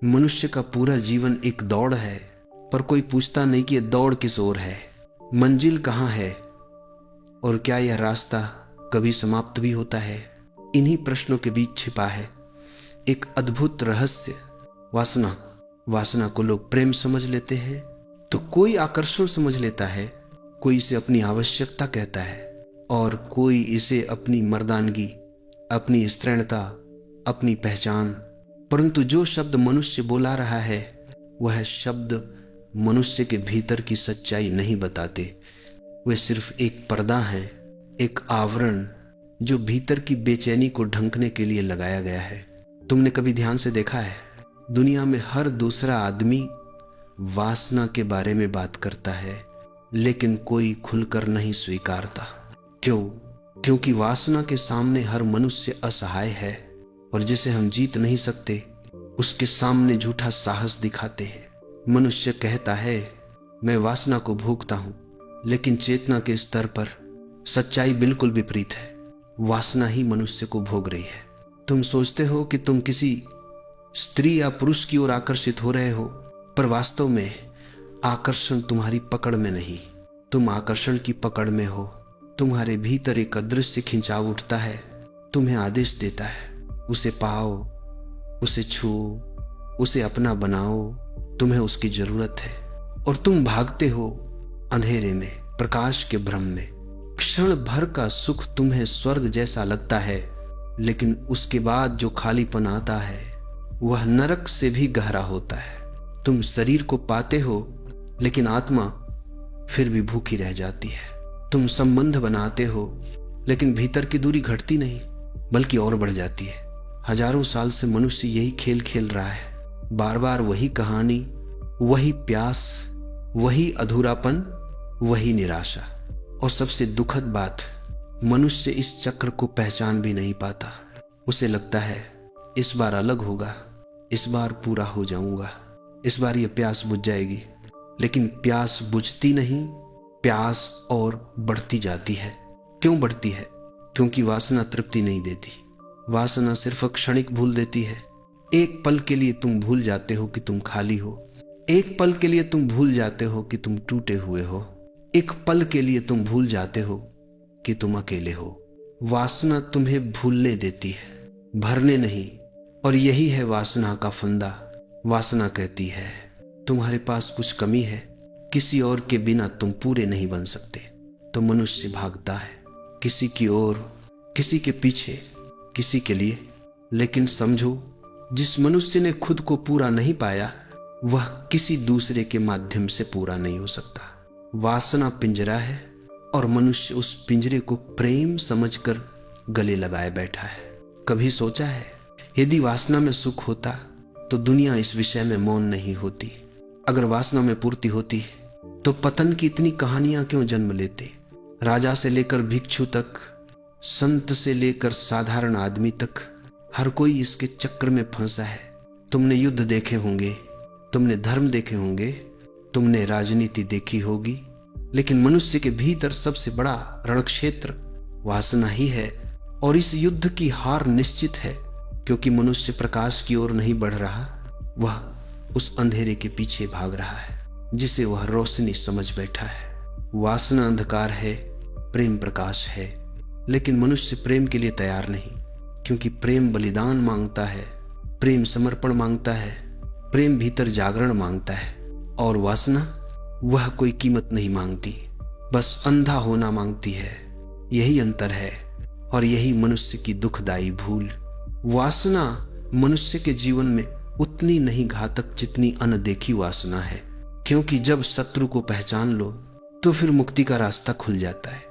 मनुष्य का पूरा जीवन एक दौड़ है, पर कोई पूछता नहीं कि यह दौड़ किस ओर है, मंजिल कहाँ है और क्या यह रास्ता कभी समाप्त भी होता है। इन्हीं प्रश्नों के बीच छिपा है एक अद्भुत रहस्य। वासना को लोग प्रेम समझ लेते हैं, तो कोई आकर्षण समझ लेता है, कोई इसे अपनी आवश्यकता कहता है और कोई इसे अपनी मर्दानगी, अपनी स्त्रैणता, अपनी पहचान। परंतु जो शब्द मनुष्य बोला रहा है वह शब्द मनुष्य के भीतर की सच्चाई नहीं बताते। वे सिर्फ एक पर्दा है, एक आवरण जो भीतर की बेचैनी को ढंकने के लिए लगाया गया है। तुमने कभी ध्यान से देखा है, दुनिया में हर दूसरा आदमी वासना के बारे में बात करता है, लेकिन कोई खुलकर नहीं स्वीकारता। क्यों? क्योंकि वासना के सामने हर मनुष्य असहाय है और जिसे हम जीत नहीं सकते उसके सामने झूठा साहस दिखाते हैं। मनुष्य कहता है मैं वासना को भोगता हूं, लेकिन चेतना के स्तर पर सच्चाई बिल्कुल विपरीत है। वासना ही मनुष्य को भोग रही है। तुम सोचते हो कि तुम किसी स्त्री या पुरुष की ओर आकर्षित हो रहे हो, पर वास्तव में आकर्षण तुम्हारी पकड़ में नहीं, तुम आकर्षण की पकड़ में हो। तुम्हारे भीतर एक अदृश्य खिंचाव उठता है, तुम्हें आदेश देता है, उसे पाओ, उसे छुओ, उसे अपना बनाओ, तुम्हें उसकी जरूरत है। और तुम भागते हो अंधेरे में, प्रकाश के भ्रम में। क्षण भर का सुख तुम्हें स्वर्ग जैसा लगता है, लेकिन उसके बाद जो खालीपन आता है वह नरक से भी गहरा होता है। तुम शरीर को पाते हो, लेकिन आत्मा फिर भी भूखी रह जाती है। तुम संबंध बनाते हो, लेकिन भीतर की दूरी घटती नहीं, बल्कि और बढ़ जाती है। हजारों साल से मनुष्य यही खेल खेल रहा है, बार बार वही कहानी, वही प्यास, वही अधूरापन, वही निराशा। और सबसे दुखद बात, मनुष्य इस चक्र को पहचान भी नहीं पाता। उसे लगता है इस बार अलग होगा, इस बार पूरा हो जाऊंगा, इस बार यह प्यास बुझ जाएगी। लेकिन प्यास बुझती नहीं, प्यास और बढ़ती जाती है। क्यों बढ़ती है? क्योंकि वासना तृप्ति नहीं देती। वासना सिर्फ क्षणिक भूल देती है। एक पल के लिए तुम भूल जाते हो कि तुम खाली हो, एक पल के लिए तुम भूल जाते हो कि तुम टूटे हुए हो, एक पल के लिए तुम भूल जाते हो कि तुम अकेले हो। वासना तुम्हें भूलने देती है, भरने नहीं। और यही है वासना का फंदा। वासना कहती है तुम्हारे पास कुछ कमी है, किसी और के बिना तुम पूरे नहीं बन सकते। तो मनुष्य भागता है किसी की ओर, किसी के पीछे, किसी के लिए। लेकिन समझो, जिस मनुष्य ने खुद को पूरा नहीं पाया वह किसी दूसरे के माध्यम से पूरा नहीं हो सकता। वासना पिंजरा है और मनुष्य उस पिंजरे को प्रेम समझकर गले लगाए बैठा है। कभी सोचा है यदि वासना में सुख होता तो दुनिया इस विषय में मौन नहीं होती। अगर वासना में पूर्ति होती तो पतन की इतनी कहानियां क्यों जन्म लेते। राजा से लेकर भिक्षु तक, संत से लेकर साधारण आदमी तक, हर कोई इसके चक्र में फंसा है। तुमने युद्ध देखे होंगे, तुमने धर्म देखे होंगे, तुमने राजनीति देखी होगी, लेकिन मनुष्य के भीतर सबसे बड़ा रणक्षेत्र वासना ही है। और इस युद्ध की हार निश्चित है, क्योंकि मनुष्य प्रकाश की ओर नहीं बढ़ रहा, वह उस अंधेरे के पीछे भाग रहा है जिसे वह रोशनी समझ बैठा है। वासना अंधकार है, प्रेम प्रकाश है। लेकिन मनुष्य प्रेम के लिए तैयार नहीं, क्योंकि प्रेम बलिदान मांगता है, प्रेम समर्पण मांगता है, प्रेम भीतर जागरण मांगता है। और वासना, वह कोई कीमत नहीं मांगती, बस अंधा होना मांगती है। यही अंतर है और यही मनुष्य की दुखदाई भूल। वासना मनुष्य के जीवन में उतनी नहीं घातक जितनी अनदेखी वासना है, क्योंकि जब शत्रु को पहचान लो तो फिर मुक्ति का रास्ता खुल जाता है।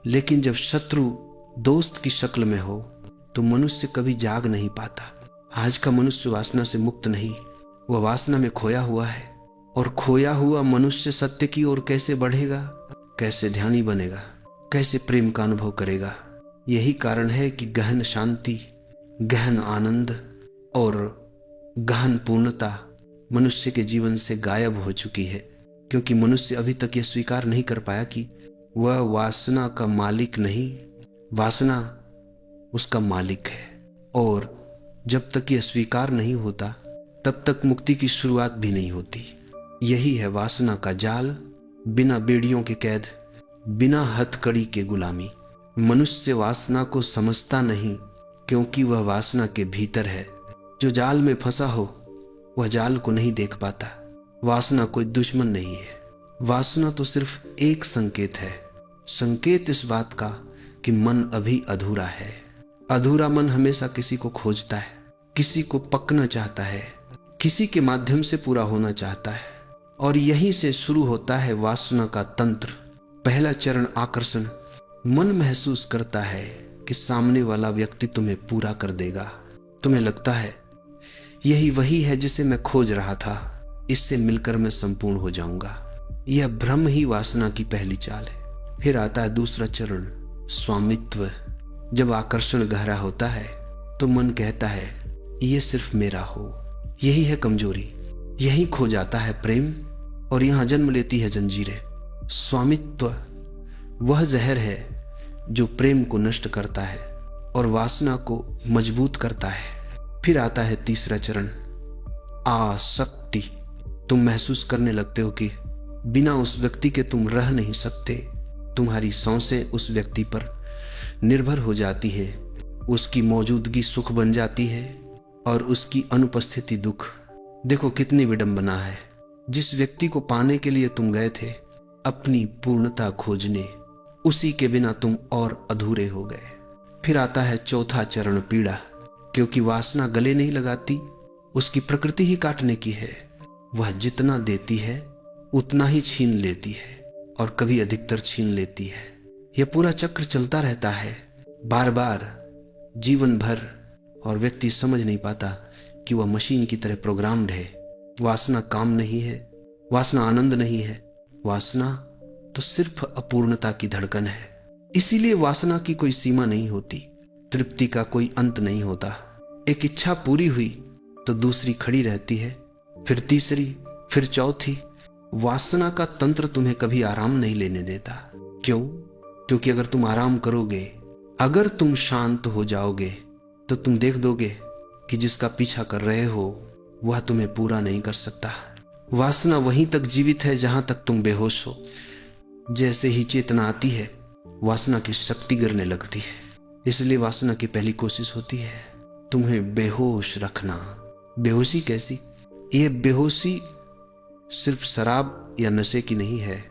लेकिन जब शत्रु दोस्त की शक्ल में हो तो मनुष्य कभी जाग नहीं पाता। आज का मनुष्य वासना से मुक्त नहीं, वह वासना में खोया हुआ है। और खोया हुआ मनुष्य सत्य की ओर कैसे बढ़ेगा, कैसे ध्यानी बनेगा, कैसे प्रेम का अनुभव करेगा। यही कारण है कि गहन शांति, गहन आनंद और गहन पूर्णता मनुष्य के जीवन से गायब हो चुकी है, क्योंकि मनुष्य अभी तक यह स्वीकार नहीं कर पाया कि वह वासना का मालिक नहीं, वासना उसका मालिक है। और जब तक यह स्वीकार नहीं होता तब तक मुक्ति की शुरुआत भी नहीं होती। यही है वासना का जाल, बिना बेड़ियों के कैद, बिना हथकड़ी के गुलामी। मनुष्य वासना को समझता नहीं, क्योंकि वह वासना के भीतर है। जो जाल में फंसा हो वह जाल को नहीं देख पाता। वासना कोई दुश्मन नहीं है, वासना तो सिर्फ एक संकेत है। संकेत इस बात का कि मन अभी अधूरा है। अधूरा मन हमेशा किसी को खोजता है, किसी को पकना चाहता है, किसी के माध्यम से पूरा होना चाहता है। और यहीं से शुरू होता है वासना का तंत्र। पहला चरण आकर्षण। मन महसूस करता है कि सामने वाला व्यक्ति तुम्हें पूरा कर देगा। तुम्हें लगता है यही वही है जिसे मैं खोज रहा था, इससे मिलकर मैं संपूर्ण हो जाऊंगा। यह भ्रम ही वासना की पहली चाल है। फिर आता है दूसरा चरण, स्वामित्व। जब आकर्षण गहरा होता है तो मन कहता है ये सिर्फ मेरा हो। यही है कमजोरी, यही खो जाता है प्रेम, और यहां जन्म लेती है जंजीरें। स्वामित्व वह जहर है जो प्रेम को नष्ट करता है और वासना को मजबूत करता है। फिर आता है तीसरा चरण, आसक्ति। तुम महसूस करने लगते हो कि बिना उस व्यक्ति के तुम रह नहीं सकते। तुम्हारी सांसें उस व्यक्ति पर निर्भर हो जाती है। उसकी मौजूदगी सुख बन जाती है और उसकी अनुपस्थिति दुख। देखो कितनी विडंबना है। जिस व्यक्ति को पाने के लिए तुम गए थे अपनी पूर्णता खोजने, उसी के बिना तुम और अधूरे हो गए। फिर आता है चौथा चरण, पीड़ा। क्योंकि वासना गले नहीं लगाती, उसकी प्रकृति ही काटने की है। वह जितना देती है उतना ही छीन लेती है, और कभी अधिकतर छीन लेती है। यह पूरा चक्र चलता रहता है बार बार, जीवन भर, और व्यक्ति समझ नहीं पाता कि वह मशीन की तरह प्रोग्राम्ड है। वासना काम नहीं है, वासना आनंद नहीं है, वासना तो सिर्फ अपूर्णता की धड़कन है। इसीलिए वासना की कोई सीमा नहीं होती, तृप्ति का कोई अंत नहीं होता। एक इच्छा पूरी हुई तो दूसरी खड़ी रहती है, फिर तीसरी, फिर चौथी। वासना का तंत्र तुम्हें कभी आराम नहीं लेने देता। क्यों? क्योंकि अगर तुम आराम करोगे, अगर तुम शांत हो जाओगे, तो तुम देख दोगे कि जिसका पीछा कर रहे हो वह तुम्हें पूरा नहीं कर सकता। वासना वहीं तक जीवित है जहां तक तुम बेहोश हो। जैसे ही चेतना आती है वासना की शक्ति गिरने लगती है। इसलिए वासना की पहली कोशिश होती है तुम्हें बेहोश रखना। बेहोशी कैसी? यह बेहोशी सिर्फ शराब या नशे की नहीं है,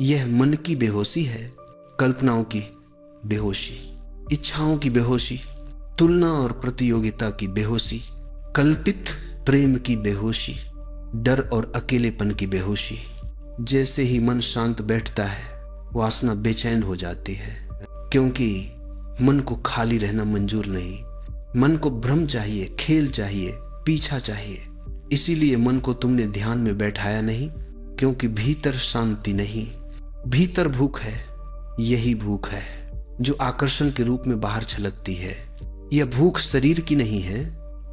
यह मन की बेहोशी है, कल्पनाओं की बेहोशी, इच्छाओं की बेहोशी, तुलना और प्रतियोगिता की बेहोशी, कल्पित प्रेम की बेहोशी, डर और अकेलेपन की बेहोशी। जैसे ही मन शांत बैठता है वासना बेचैन हो जाती है, क्योंकि मन को खाली रहना मंजूर नहीं। मन को भ्रम चाहिए, खेल चाहिए, पीछा चाहिए। इसीलिए मन को तुमने ध्यान में बैठाया नहीं, क्योंकि भीतर शांति नहीं, भीतर भूख है। यही भूख है जो आकर्षण के रूप में बाहर छलकती है। यह भूख शरीर की नहीं है,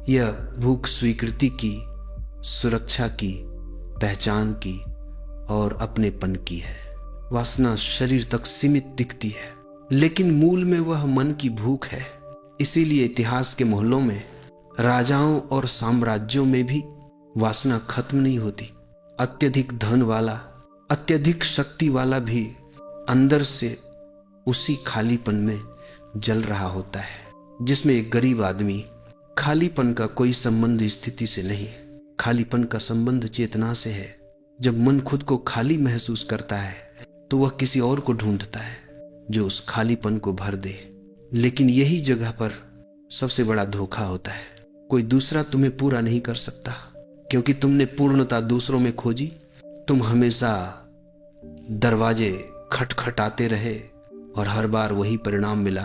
यह भूख स्वीकृति की, सुरक्षा की, पहचान की और अपनेपन की है। वासना शरीर तक सीमित दिखती है, लेकिन मूल में वह मन की भूख है। इसीलिए इतिहास के मोहल्लों में, राजाओं और साम्राज्यों में भी वासना खत्म नहीं होती। अत्यधिक धन वाला, अत्यधिक शक्ति वाला भी अंदर से उसी खालीपन में जल रहा होता है, जिसमें एक गरीब आदमी। खालीपन का कोई संबंध स्थिति से नहीं, खालीपन का संबंध चेतना से है। जब मन खुद को खाली महसूस करता है तो वह किसी और को ढूंढता है जो उस खालीपन को भर दे। लेकिन यही जगह पर सबसे बड़ा धोखा होता है। कोई दूसरा तुम्हें पूरा नहीं कर सकता, क्योंकि तुमने पूर्णता दूसरों में खोजी। तुम हमेशा दरवाजे खटखटाते रहे और हर बार वही परिणाम मिला।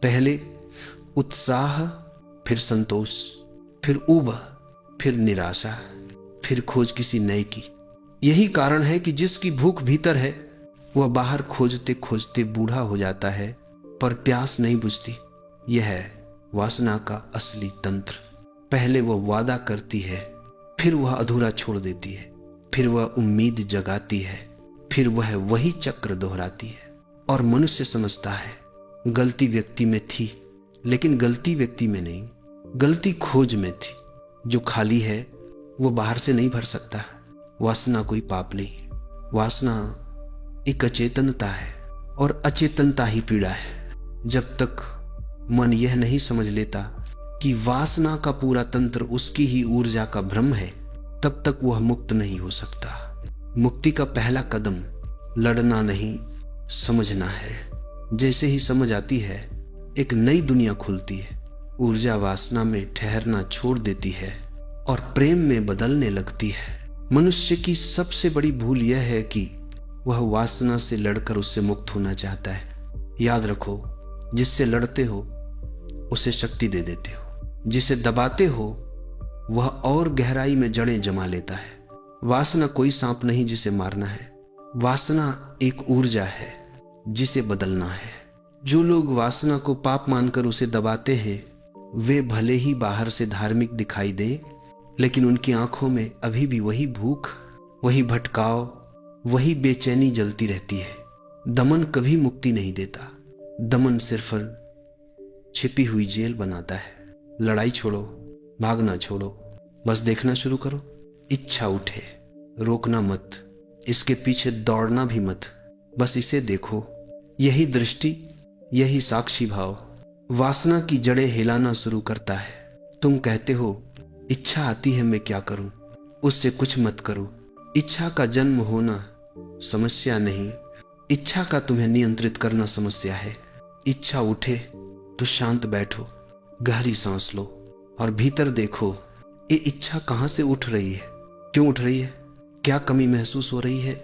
पहले उत्साह, फिर संतोष, फिर ऊब, फिर निराशा, फिर खोज किसी नए की। यही कारण है कि जिसकी भूख भीतर है वह बाहर खोजते खोजते बूढ़ा हो जाता है, पर प्यास नहीं बुझती। यह है वासना का असली तंत्र। पहले वह वादा करती है, फिर वह अधूरा छोड़ देती है, फिर वह उम्मीद जगाती है, फिर वह वही चक्र दोहराती है। और मनुष्य समझता है गलती व्यक्ति में थी, लेकिन गलती व्यक्ति में नहीं, गलती खोज में थी। जो खाली है वो बाहर से नहीं भर सकता। वासना कोई पाप नहीं, वासना एक अचेतनता है और अचेतनता ही पीड़ा है। जब तक मन यह नहीं समझ लेता कि वासना का पूरा तंत्र उसकी ही ऊर्जा का भ्रम है, तब तक वह मुक्त नहीं हो सकता। मुक्ति का पहला कदम लड़ना नहीं, समझना है। जैसे ही समझ आती है, एक नई दुनिया खुलती है। ऊर्जा वासना में ठहरना छोड़ देती है और प्रेम में बदलने लगती है। मनुष्य की सबसे बड़ी भूल यह है कि वह वासना से लड़कर उससे मुक्त होना चाहता है। याद रखो, जिससे लड़ते हो उसे शक्ति दे देते हो, जिसे दबाते हो वह और गहराई में जड़ें जमा लेता है। वासना कोई सांप नहीं जिसे मारना है, वासना एक ऊर्जा है जिसे बदलना है। जो लोग वासना को पाप मानकर उसे दबाते हैं, वे भले ही बाहर से धार्मिक दिखाई दे, लेकिन उनकी आंखों में अभी भी वही भूख, वही भटकाव, वही बेचैनी जलती रहती है। दमन कभी मुक्ति नहीं देता। दमन सिर्फ छिपी हुई जेल बनाता है। लड़ाई छोड़ो, भागना छोड़ो, बस देखना शुरू करो। इच्छा उठे, रोकना मत, इसके पीछे दौड़ना भी मत, बस इसे देखो। यही दृष्टि, यही साक्षी भाव वासना की जड़ें हिलाना शुरू करता है। तुम कहते हो इच्छा आती है, मैं क्या करूं? उससे कुछ मत करो। इच्छा का जन्म होना समस्या नहीं, इच्छा का तुम्हें नियंत्रित करना समस्या है। इच्छा उठे तो शांत बैठो, गहरी सांस लो और भीतर देखो, ये इच्छा कहां से उठ रही है, क्यों उठ रही है, क्या कमी महसूस हो रही है।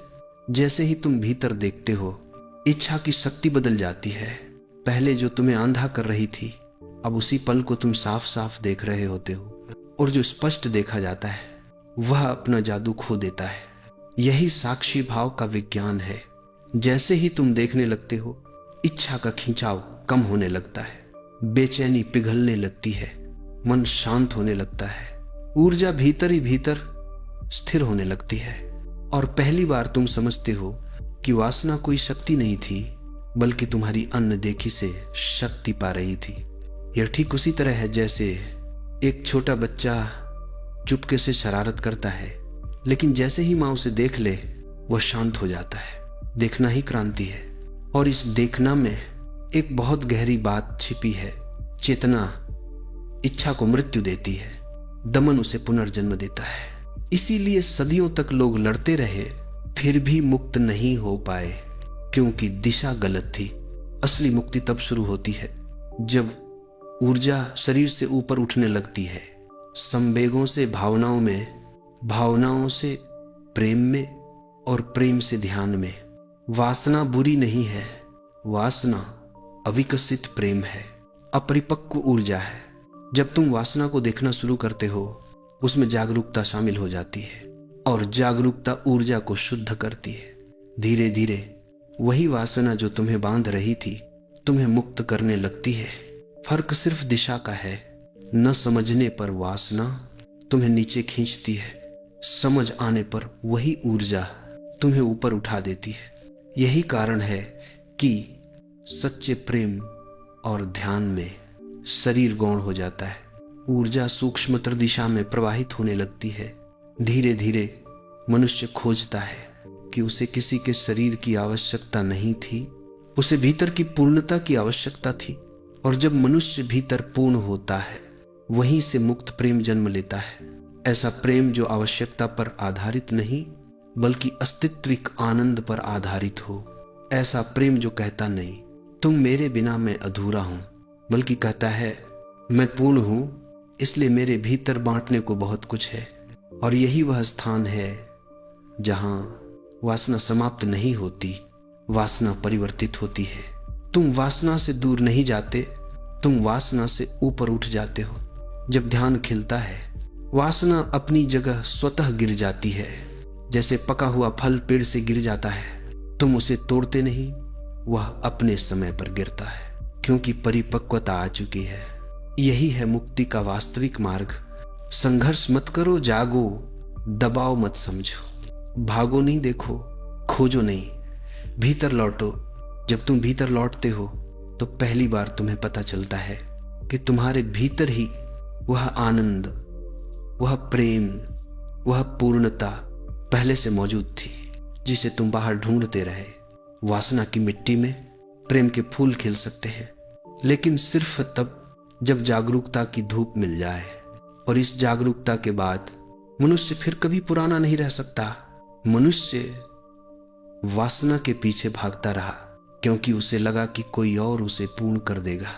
जैसे ही तुम भीतर देखते हो, इच्छा की शक्ति बदल जाती है। पहले जो तुम्हें अंधा कर रही थी, अब उसी पल को तुम साफ साफ देख रहे होते हो, और जो स्पष्ट देखा जाता है वह अपना जादू खो देता है। यही साक्षी भाव का विज्ञान है। जैसे ही तुम देखने लगते हो, इच्छा का खिंचाव कम होने लगता है, बेचैनी पिघलने लगती है, मन शांत होने लगता है, ऊर्जा भीतर ही भीतर स्थिर होने लगती है। और पहली बार तुम समझते हो कि वासना कोई शक्ति नहीं थी, बल्कि तुम्हारी अनदेखी से शक्ति पा रही थी। यह ठीक उसी तरह है जैसे एक छोटा बच्चा चुपके से शरारत करता है, लेकिन जैसे ही माँ उसे देख ले वह शांत हो जाता है। देखना ही क्रांति है, और इस देखना में एक बहुत गहरी बात छिपी है। चेतना इच्छा को मृत्यु देती है, दमन उसे पुनर्जन्म देता है। इसीलिए सदियों तक लोग लड़ते रहे, फिर भी मुक्त नहीं हो पाए, क्योंकि दिशा गलत थी। असली मुक्ति तब शुरू होती है जब ऊर्जा शरीर से ऊपर उठने लगती है, संवेगों से भावनाओं में, भावनाओं से प्रेम में, और प्रेम से ध्यान में। वासना बुरी नहीं है, वासना अविकसित प्रेम है, अपरिपक्व ऊर्जा है। जब तुम वासना को देखना शुरू करते हो, उसमें जागरूकता शामिल हो जाती है, और जागरूकता ऊर्जा को शुद्ध करती है। धीरे धीरे वही वासना जो तुम्हें बांध रही थी, तुम्हें मुक्त करने लगती है। फर्क सिर्फ दिशा का है। न समझने पर वासना तुम्हें नीचे खींचती है, समझ आने पर वही ऊर्जा तुम्हें ऊपर उठा देती है। यही कारण है कि सच्चे प्रेम और ध्यान में शरीर गौण हो जाता है, ऊर्जा सूक्ष्मतर दिशा में प्रवाहित होने लगती है। धीरे धीरे मनुष्य खोजता है कि उसे किसी के शरीर की आवश्यकता नहीं थी, उसे भीतर की पूर्णता की आवश्यकता थी। और जब मनुष्य भीतर पूर्ण होता है, वहीं से मुक्त प्रेम जन्म लेता है। ऐसा प्रेम जो आवश्यकता पर आधारित नहीं, बल्कि अस्तित्विक आनंद पर आधारित हो। ऐसा प्रेम जो कहता नहीं तुम मेरे बिना मैं अधूरा हूं, बल्कि कहता है मैं पूर्ण हूं, इसलिए मेरे भीतर बांटने को बहुत कुछ है। और यही वह स्थान है जहां वासना समाप्त नहीं होती, वासना परिवर्तित होती है। तुम वासना से दूर नहीं जाते, तुम वासना से ऊपर उठ जाते हो। जब ध्यान खिलता है, वासना अपनी जगह स्वतः गिर जाती है। जैसे पका हुआ फल पेड़ से गिर जाता है, तुम उसे तोड़ते नहीं, वह अपने समय पर गिरता है, क्योंकि परिपक्वता आ चुकी है। यही है मुक्ति का वास्तविक मार्ग। संघर्ष मत करो, जागो, दबाव मत समझो, भागो नहीं, देखो, खोजो नहीं, भीतर लौटो। जब तुम भीतर लौटते हो तो पहली बार तुम्हें पता चलता है कि तुम्हारे भीतर ही वह आनंद, वह प्रेम, वह पूर्णता पहले से मौजूद थी जिसे तुम बाहर ढूंढते रहे। वासना की मिट्टी में प्रेम के फूल खिल सकते हैं, लेकिन सिर्फ तब जब जागरूकता की धूप मिल जाए। और इस जागरूकता के बाद मनुष्य फिर कभी पुराना नहीं रह सकता। मनुष्य वासना के पीछे भागता रहा क्योंकि उसे लगा कि कोई और उसे पूर्ण कर देगा।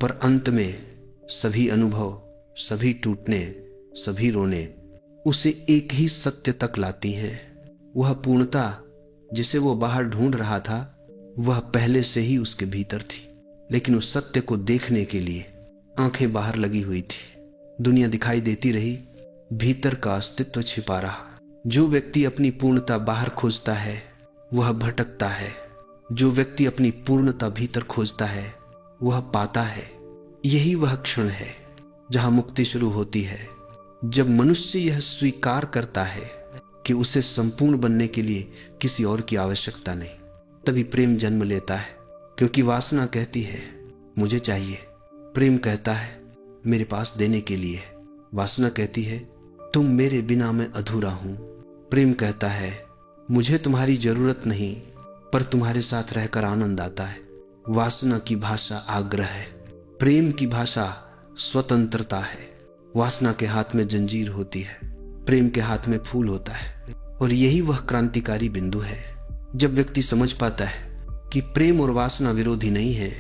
पर अंत में सभी अनुभव, सभी टूटने, सभी रोने उसे एक ही सत्य तक लाती हैं। वह पूर्णता जिसे वो बाहर ढूंढ रहा था वह पहले से ही उसके भीतर थी, लेकिन उस सत्य को देखने के लिए आंखें बाहर लगी हुई थी। दुनिया दिखाई देती रही, भीतर का अस्तित्व छिपा रहा। जो व्यक्ति अपनी पूर्णता बाहर खोजता है वह भटकता है। जो व्यक्ति अपनी पूर्णता भीतर खोजता है वह पाता है। यही वह क्षण है जहां मुक्ति शुरू होती है, जब मनुष्य यह स्वीकार करता है कि उसे संपूर्ण बनने के लिए किसी और की आवश्यकता नहीं। तभी प्रेम जन्म लेता है, क्योंकि वासना कहती है मुझे चाहिए, प्रेम कहता है मेरे पास देने के लिए। वासना कहती है तुम मेरे बिना मैं अधूरा हूं। प्रेम कहता है मुझे तुम्हारी जरूरत नहीं, पर तुम्हारे साथ रहकर आनंद आता है। वासना की भाषा आग्रह है, प्रेम की भाषा स्वतंत्रता है। वासना के हाथ में जंजीर होती है, प्रेम के हाथ में फूल होता है। और यही वह क्रांतिकारी बिंदु है जब व्यक्ति समझ पाता है कि प्रेम और वासना विरोधी नहीं है,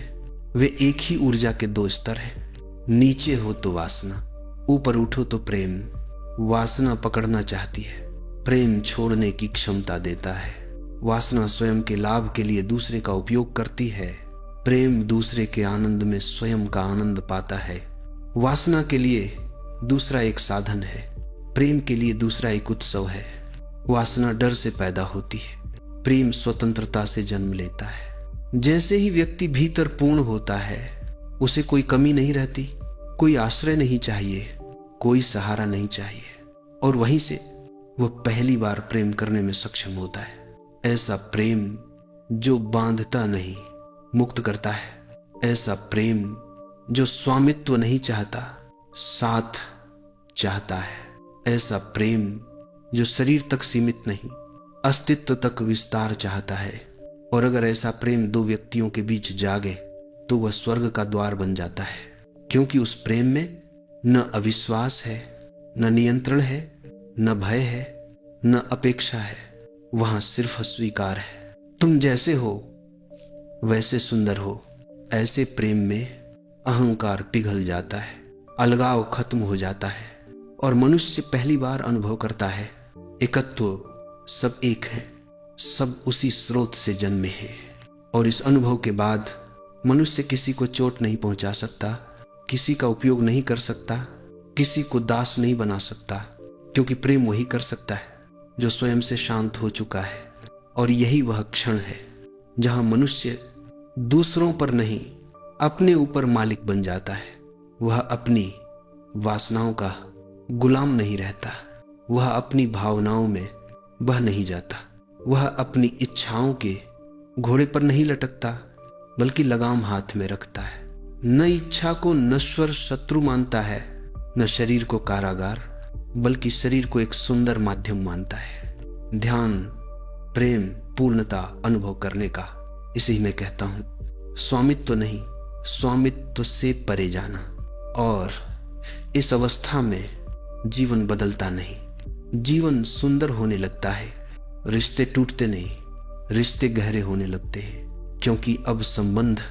वे एक ही ऊर्जा के दो स्तर हैं। नीचे हो तो वासना, ऊपर उठो तो प्रेम। वासना पकड़ना चाहती है, प्रेम छोड़ने की क्षमता देता है। वासना स्वयं के लाभ के लिए दूसरे का उपयोग करती है, प्रेम दूसरे के आनंद में स्वयं का आनंद पाता है। वासना के लिए दूसरा एक साधन है, प्रेम के लिए दूसरा एक उत्सव है। वासना डर से पैदा होती है, प्रेम स्वतंत्रता से जन्म लेता है। जैसे ही व्यक्ति भीतर पूर्ण होता है उसे कोई कमी नहीं रहती, कोई आश्रय नहीं चाहिए, कोई सहारा नहीं चाहिए, और वहीं से वह पहली बार प्रेम करने में सक्षम होता है। ऐसा प्रेम जो बांधता नहीं, मुक्त करता है। ऐसा प्रेम जो स्वामित्व नहीं चाहता, साथ चाहता है। ऐसा प्रेम जो शरीर तक सीमित नहीं, अस्तित्व तक विस्तार चाहता है। और अगर ऐसा प्रेम दो व्यक्तियों के बीच जागे तो वह स्वर्ग का द्वार बन जाता है, क्योंकि उस प्रेम में न अविश्वास है, न नियंत्रण है, न भय है, न अपेक्षा है। वहां सिर्फ स्वीकार है। तुम जैसे हो वैसे सुंदर हो। ऐसे प्रेम में अहंकार पिघल जाता है, अलगाव खत्म हो जाता है, और मनुष्य पहली बार अनुभव करता है एकत्व, सब एक है, सब उसी स्रोत से जन्मे हैं। और इस अनुभव के बाद मनुष्य किसी को चोट नहीं पहुंचा सकता, किसी का उपयोग नहीं कर सकता, किसी को दास नहीं बना सकता, क्योंकि प्रेम वही कर सकता है जो स्वयं से शांत हो चुका है। और यही वह क्षण है जहां मनुष्य दूसरों पर नहीं, अपने ऊपर मालिक बन जाता है। वह अपनी वासनाओं का गुलाम नहीं रहता, वह अपनी भावनाओं में बह नहीं जाता, वह अपनी इच्छाओं के घोड़े पर नहीं लटकता, बल्कि लगाम हाथ में रखता है। न इच्छा को नश्वर शत्रु मानता है, न शरीर को कारागार, बल्कि शरीर को एक सुंदर माध्यम मानता है। ध्यान, प्रेम, पूर्णता अनुभव करने का, इसे मैं कहता हूं स्वामित्व नहीं, स्वामित्व से परे जाना। और इस अवस्था में जीवन बदलता नहीं, जीवन सुंदर होने लगता है। रिश्ते टूटते नहीं, रिश्ते गहरे होने लगते हैं, क्योंकि अब संबंध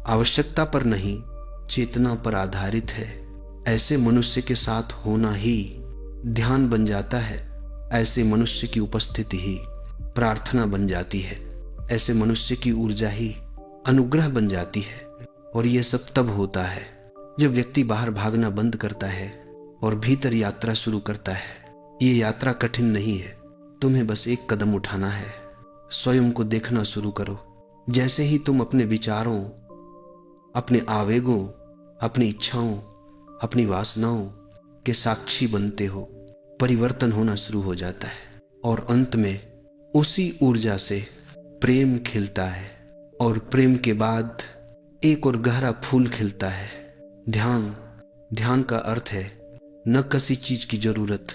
आवश्यकता पर नहीं, चेतना पर आधारित है। ऐसे मनुष्य के साथ होना ही ध्यान बन जाता है। ऐसे मनुष्य की उपस्थिति ही प्रार्थना बन जाती है। ऐसे मनुष्य की ऊर्जा ही अनुग्रह बन जाती है। और यह सब तब होता है जब व्यक्ति बाहर भागना बंद करता है और भीतर यात्रा शुरू करता है। ये यात्रा कठिन नहीं है, तुम्हें बस एक कदम उठाना है। स्वयं को देखना शुरू करो। जैसे ही तुम अपने विचारों, अपने आवेगों, अपनी इच्छाओं, अपनी वासनाओं के साक्षी बनते हो, परिवर्तन होना शुरू हो जाता है। और अंत में उसी ऊर्जा से प्रेम खिलता है, और प्रेम के बाद एक और गहरा फूल खिलता है। ध्यान, ध्यान का अर्थ है न किसी चीज की जरूरत,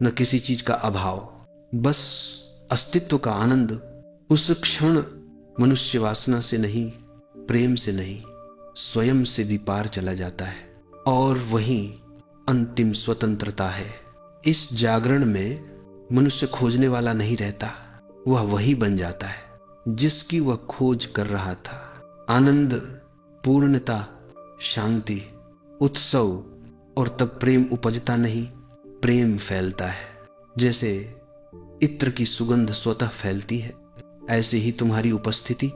न किसी चीज का अभाव, बस अस्तित्व का आनंद। उस क्षण मनुष्य वासना से नहीं, प्रेम से नहीं, स्वयं से भी पार चला जाता है, और वही अंतिम स्वतंत्रता है। इस जागरण में मनुष्य खोजने वाला नहीं रहता, वह वही बन जाता है जिसकी वह खोज कर रहा था। आनंद, पूर्णता, शांति, उत्सव, और तब प्रेम उपजता नहीं, प्रेम फैलता है। जैसे इत्र की सुगंध स्वतः फैलती है, ऐसे ही तुम्हारी उपस्थिति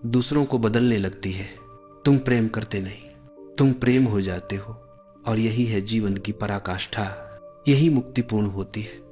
दूसरों को बदलने लगती है। तुम प्रेम करते नहीं, तुम प्रेम हो जाते हो, और यही है जीवन की पराकाष्ठा, यही मुक्तिपूर्ण होती है।